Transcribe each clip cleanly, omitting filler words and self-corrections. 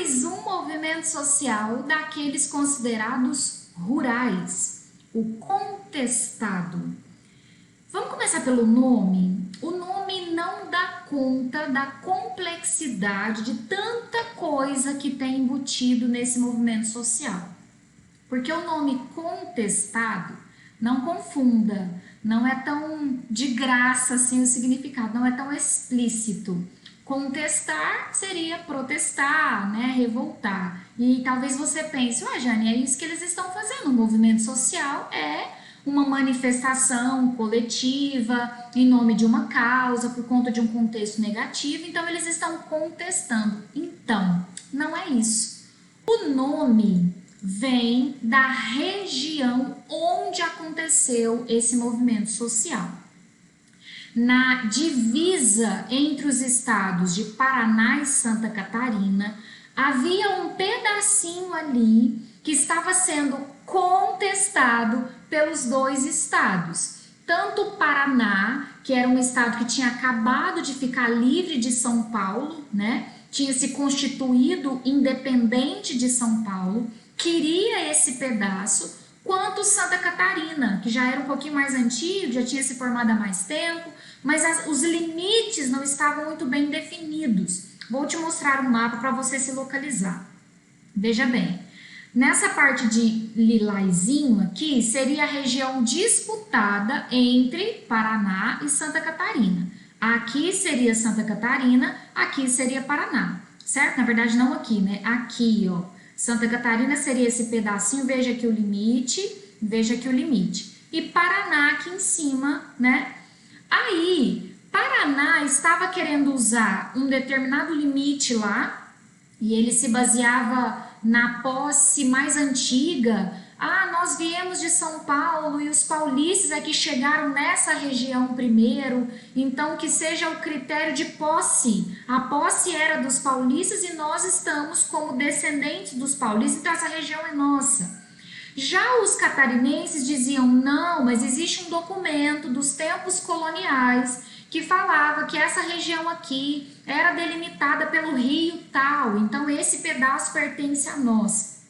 mais um movimento social daqueles considerados rurais, o contestado. Vamos começar pelo nome? O nome não dá conta da complexidade de tanta coisa que tem embutido nesse movimento social. Porque o nome contestado, não confunda, não é tão de graça assim o significado, não é tão explícito. Contestar seria protestar, né, revoltar. E talvez você pense, Jane, é isso que eles estão fazendo. O movimento social é uma manifestação coletiva em nome de uma causa, por conta de um contexto negativo, então eles estão contestando. Então, não é isso. O nome vem da região onde aconteceu esse movimento social. Na divisa entre os estados de Paraná e Santa Catarina, havia um pedacinho ali que estava sendo contestado pelos dois estados. Tanto o Paraná, que era um estado que tinha acabado de ficar livre de São Paulo, né? Tinha se constituído independente de São Paulo, queria esse pedaço, quanto Santa Catarina, que já era um pouquinho mais antigo, já tinha se formado há mais tempo, mas os limites não estavam muito bem definidos. Vou te mostrar um mapa para você se localizar. Veja bem, nessa parte de lilazinho aqui, seria a região disputada entre Paraná e Santa Catarina. Aqui seria Santa Catarina, aqui seria Paraná, certo? Na verdade, não aqui, né? Aqui, ó. Santa Catarina seria esse pedacinho, veja aqui o limite, veja aqui o limite. E Paraná aqui em cima, né? Aí, Paraná estava querendo usar um determinado limite lá, e ele se baseava na posse mais antiga. Nós viemos de São Paulo e os paulistas é que chegaram nessa região primeiro, então que seja o critério de posse. A posse era dos paulistas e nós estamos como descendentes dos paulistas, então essa região é nossa. Já os catarinenses diziam, não, mas existe um documento dos tempos coloniais que falava que essa região aqui era delimitada pelo rio tal, então esse pedaço pertence a nós.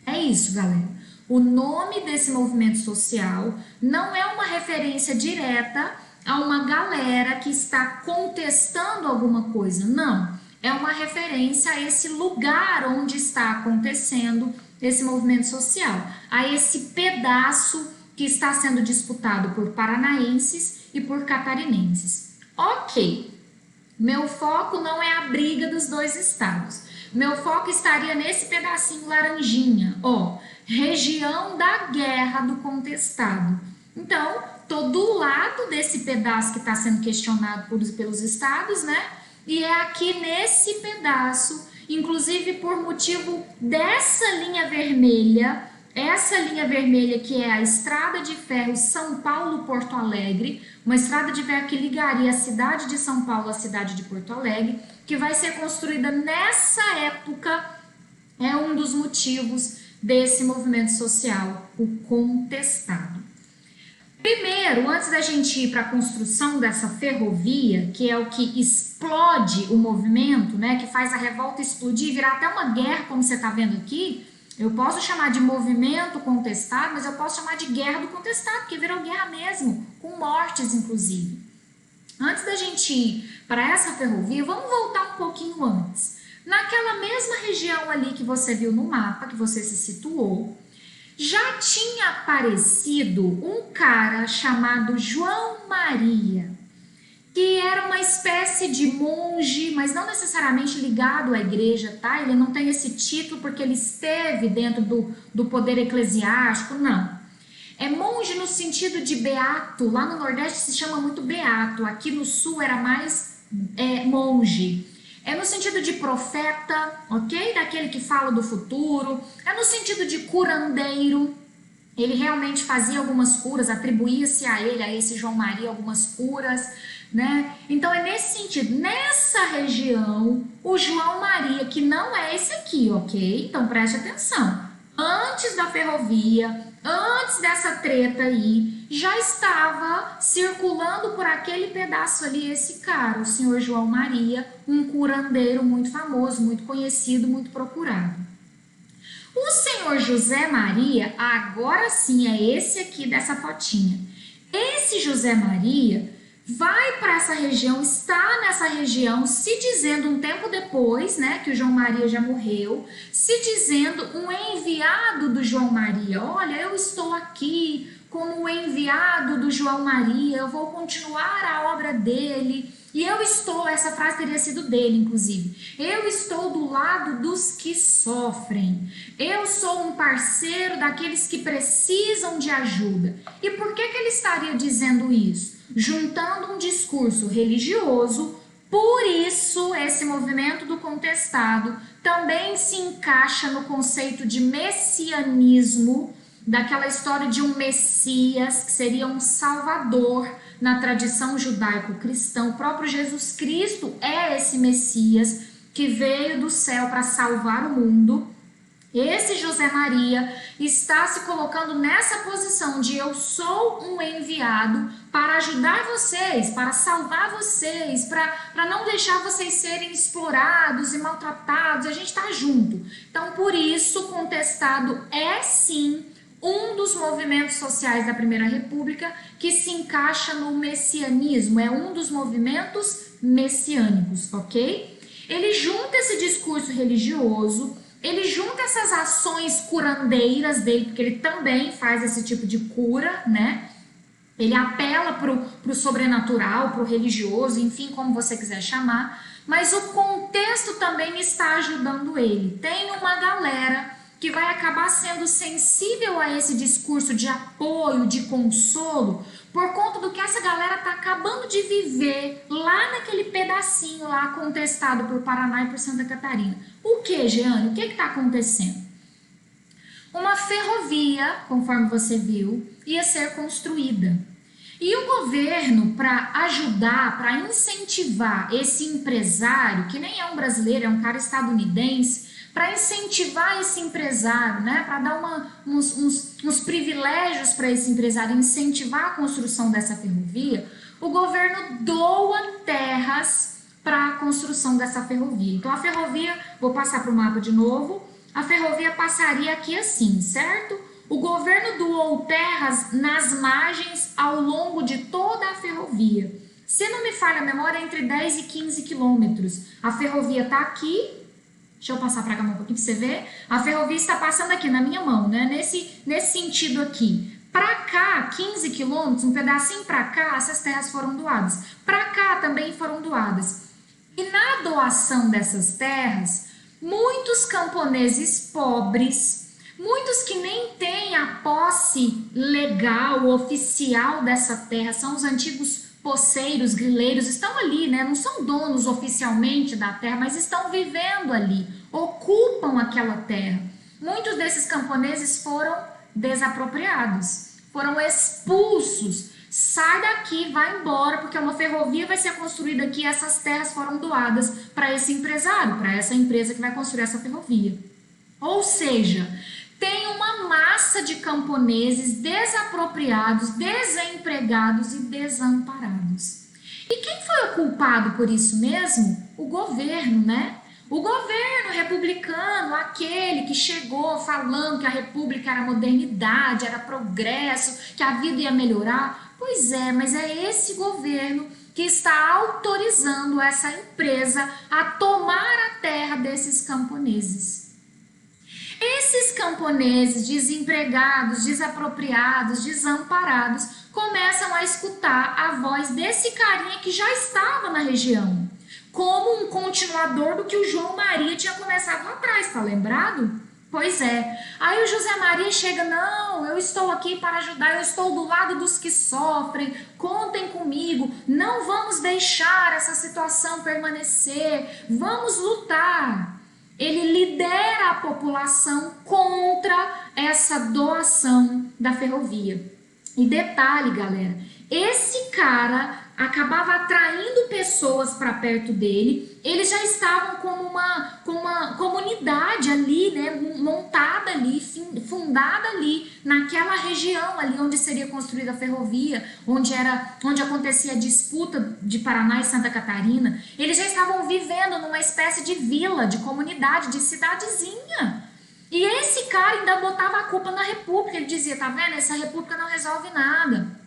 É isso, galera. O nome desse movimento social não é uma referência direta a uma galera que está contestando alguma coisa, não. É uma referência a esse lugar onde está acontecendo esse movimento social, a esse pedaço que está sendo disputado por paranaenses e por catarinenses. Ok, meu foco não é a briga dos dois estados. Meu foco estaria nesse pedacinho laranjinha, ó, região da guerra do contestado. Então, tô do lado desse pedaço que está sendo questionado pelos estados, né? E é aqui nesse pedaço, inclusive por motivo dessa linha vermelha, essa linha vermelha que é a estrada de ferro São Paulo-Porto Alegre, uma estrada de ferro que ligaria a cidade de São Paulo à cidade de Porto Alegre, que vai ser construída nessa época, é um dos motivos desse movimento social, o contestado. Primeiro, antes da gente ir para a construção dessa ferrovia, que é o que explode o movimento, né, que faz a revolta explodir e virar até uma guerra, como você está vendo aqui, eu posso chamar de movimento contestado, mas eu posso chamar de guerra do contestado, porque virou guerra mesmo, com mortes inclusive. Antes da gente ir para essa ferrovia, vamos voltar um pouquinho antes. Naquela mesma região ali que você viu no mapa, que você se situou, já tinha aparecido um cara chamado João Maria, que era uma espécie de monge, mas não necessariamente ligado à igreja, tá? Ele não tem esse título porque ele esteve dentro do poder eclesiástico, não. É monge no sentido de beato, lá no Nordeste se chama muito beato, aqui no Sul era mais monge. É no sentido de profeta, ok? Daquele que fala do futuro. É no sentido de curandeiro. Ele realmente fazia algumas curas, atribuía-se a ele, a esse João Maria, algumas curas, né? Então é nesse sentido. Nessa região, o João Maria, que não é esse aqui, ok? Então preste atenção. antes da ferrovia, antes dessa treta aí, já estava circulando por aquele pedaço ali esse cara, o senhor João Maria, um curandeiro muito famoso, muito conhecido, muito procurado. O senhor José Maria, agora sim é esse aqui dessa fotinha. Esse José Maria vai para essa região, está nessa região, se dizendo um tempo depois, né, que o João Maria já morreu, se dizendo um enviado do João Maria. Olha, eu estou aqui como o enviado do João Maria, eu vou continuar a obra dele. E eu estou, essa frase teria sido dele, inclusive. Eu estou do lado dos que sofrem. Eu sou um parceiro daqueles que precisam de ajuda. E por que ele estaria dizendo isso? Juntando um discurso religioso. Por isso, esse movimento do contestado também se encaixa no conceito de messianismo, daquela história de um Messias, que seria um salvador na tradição judaico-cristã. O próprio Jesus Cristo é esse Messias que veio do céu para salvar o mundo. Esse José Maria está se colocando nessa posição de eu sou um enviado para ajudar vocês, para salvar vocês, para não deixar vocês serem explorados e maltratados. A gente está junto. Então, por isso, o contestado é sim um dos movimentos sociais da Primeira República que se encaixa no messianismo, é um dos movimentos messiânicos, ok? Ele junta esse discurso religioso, ele junta essas ações curandeiras dele, porque ele também faz esse tipo de cura, né? Ele apela pro sobrenatural, pro religioso, enfim, como você quiser chamar, mas o contexto também está ajudando ele. Tem uma galera que vai acabar sendo sensível a esse discurso de apoio, de consolo, por conta do que essa galera tá acabando de viver lá naquele pedacinho lá contestado por Paraná e por Santa Catarina. O que, Jeane? O que está acontecendo? Uma ferrovia, conforme você viu, ia ser construída. E o governo, para ajudar, para incentivar esse empresário, que nem é um brasileiro, é um cara estadunidense, para incentivar esse empresário, né, para dar uns privilégios para esse empresário, incentivar a construção dessa ferrovia, o governo doa terras para a construção dessa ferrovia. Então a ferrovia, vou passar para o mapa de novo, a ferrovia passaria aqui assim, certo? O governo doou terras nas margens ao longo de toda a ferrovia. Se não me falha a memória, entre 10 e 15 quilômetros. A ferrovia está aqui. Deixa eu passar para cá um pouquinho para você ver. A ferrovia está passando aqui na minha mão, né? Nesse sentido aqui. Para cá, 15 quilômetros, um pedacinho para cá, essas terras foram doadas. Para cá também foram doadas. E na doação dessas terras, muitos camponeses pobres, muitos que nem têm a posse legal, oficial dessa terra, são os antigos poceiros, grileiros, estão ali, né? Não são donos oficialmente da terra, mas estão vivendo ali, ocupam aquela terra. Muitos desses camponeses foram desapropriados, foram expulsos. Sai daqui, vai embora, porque uma ferrovia vai ser construída aqui e essas terras foram doadas para esse empresário, para essa empresa que vai construir essa ferrovia. Ou seja, tem uma massa de camponeses desapropriados, desempregados e desamparados. E quem foi o culpado por isso mesmo? O governo, né? O governo republicano, aquele que chegou falando que a república era modernidade, era progresso, que a vida ia melhorar. Pois é, mas é esse governo que está autorizando essa empresa a tomar a terra desses camponeses. Esses camponeses desempregados, desapropriados, desamparados, começam a escutar a voz desse carinha que já estava na região, como um continuador do que o João Maria tinha começado lá atrás, tá lembrado? Pois é. Aí o José Maria chega, não, eu estou aqui para ajudar, eu estou do lado dos que sofrem, contem comigo, não vamos deixar essa situação permanecer, vamos lutar. Ele lidera a população contra essa doação da ferrovia. E detalhe, galera, esse cara acabava atraindo pessoas para perto dele, eles já estavam como comunidade ali, né, montada ali, fundada ali, naquela região ali onde seria construída a ferrovia, onde acontecia a disputa de Paraná e Santa Catarina. Eles já estavam vivendo numa espécie de vila, de comunidade, de cidadezinha. E esse cara ainda botava a culpa na República. Ele dizia, tá vendo, essa República não resolve nada.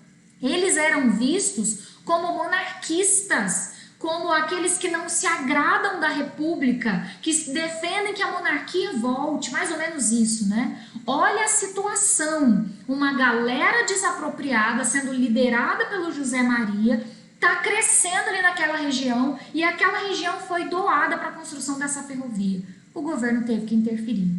Eles eram vistos como monarquistas, como aqueles que não se agradam da República, que defendem que a monarquia volte, mais ou menos isso, né? Olha a situação, uma galera desapropriada sendo liderada pelo José Maria, está crescendo ali naquela região e aquela região foi doada para a construção dessa ferrovia. O governo teve que interferir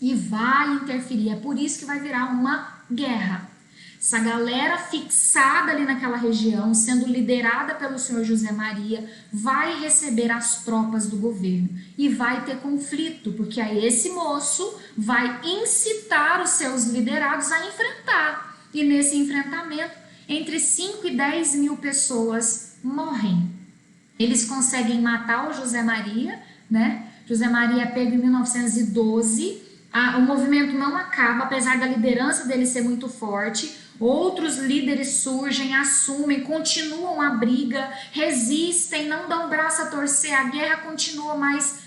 e vai interferir, é por isso que vai virar uma guerra. Essa galera fixada ali naquela região, sendo liderada pelo senhor José Maria, vai receber as tropas do governo e vai ter conflito, porque aí esse moço vai incitar os seus liderados a enfrentar. E nesse enfrentamento, entre 5 e 10 mil pessoas morrem. Eles conseguem matar o José Maria, né? José Maria é pego em 1912, o movimento não acaba, apesar da liderança dele ser muito forte. Outros líderes surgem, assumem, continuam a briga, resistem, não dão braço a torcer, a guerra continua mais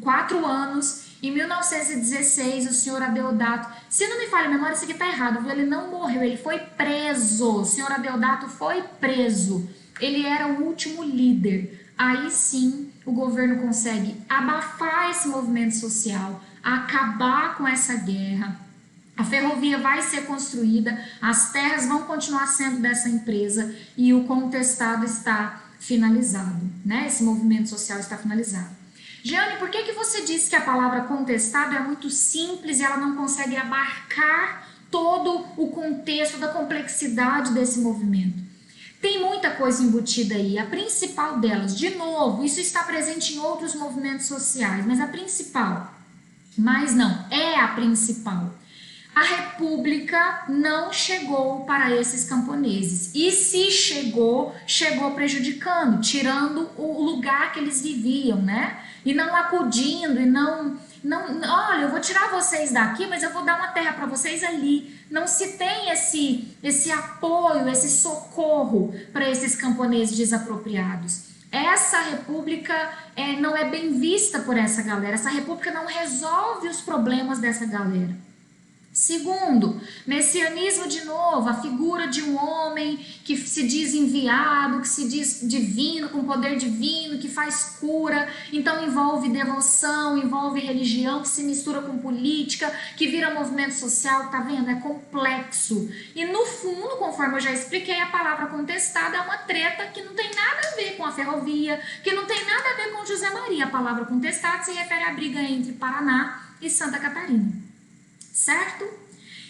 4 anos. Em 1916, o senhor Adeodato, se não me falha a memória, isso aqui está errado, viu? Ele não morreu, ele foi preso. O senhor Adeodato foi preso. Ele era o último líder. Aí sim, o governo consegue abafar esse movimento social, acabar com essa guerra. A ferrovia vai ser construída, as terras vão continuar sendo dessa empresa e o contestado está finalizado, né? Esse movimento social está finalizado. Jeane, por que você disse que a palavra contestado é muito simples e ela não consegue abarcar todo o contexto da complexidade desse movimento? Tem muita coisa embutida aí. A principal delas, de novo, isso está presente em outros movimentos sociais, mas a principal, mas não, é a principal. A República não chegou para esses camponeses. E se chegou, chegou prejudicando, tirando o lugar que eles viviam, né? E não acudindo, e não, olha, eu vou tirar vocês daqui, mas eu vou dar uma terra para vocês ali. Não se tem esse apoio, esse socorro para esses camponeses desapropriados. Essa república não é bem vista por essa galera. Essa república não resolve os problemas dessa galera. Segundo, messianismo de novo, a figura de um homem que se diz enviado, que se diz divino, com poder divino, que faz cura, então envolve devoção, envolve religião, que se mistura com política, que vira movimento social, tá vendo? É complexo. E no fundo, conforme eu já expliquei, a palavra contestada é uma treta que não tem nada a ver com a ferrovia, que não tem nada a ver com José Maria. A palavra contestada se refere à briga entre Paraná e Santa Catarina. Certo?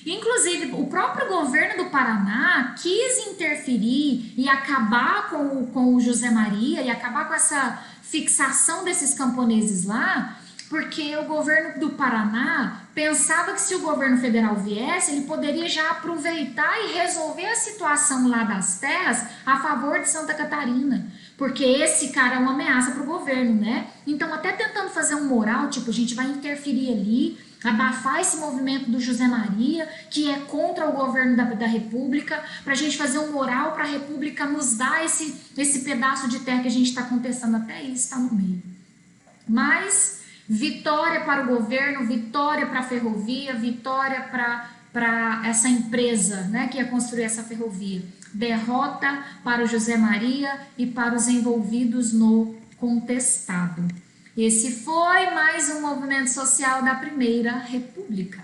Inclusive, o próprio governo do Paraná quis interferir e acabar com o José Maria e acabar com essa fixação desses camponeses lá, porque o governo do Paraná pensava que se o governo federal viesse, ele poderia já aproveitar e resolver a situação lá das terras a favor de Santa Catarina. Porque esse cara é uma ameaça para o governo, né? Então, até tentando fazer um moral, tipo, a gente vai interferir ali, abafar esse movimento do José Maria, que é contra o governo da República, para a gente fazer um moral para a República nos dar esse pedaço de terra que a gente está contestando, até isso está no meio. Mas vitória para o governo, vitória para a ferrovia, vitória para essa empresa, né, que ia construir essa ferrovia. Derrota para o José Maria e para os envolvidos no contestado. Esse foi mais um movimento social da Primeira República.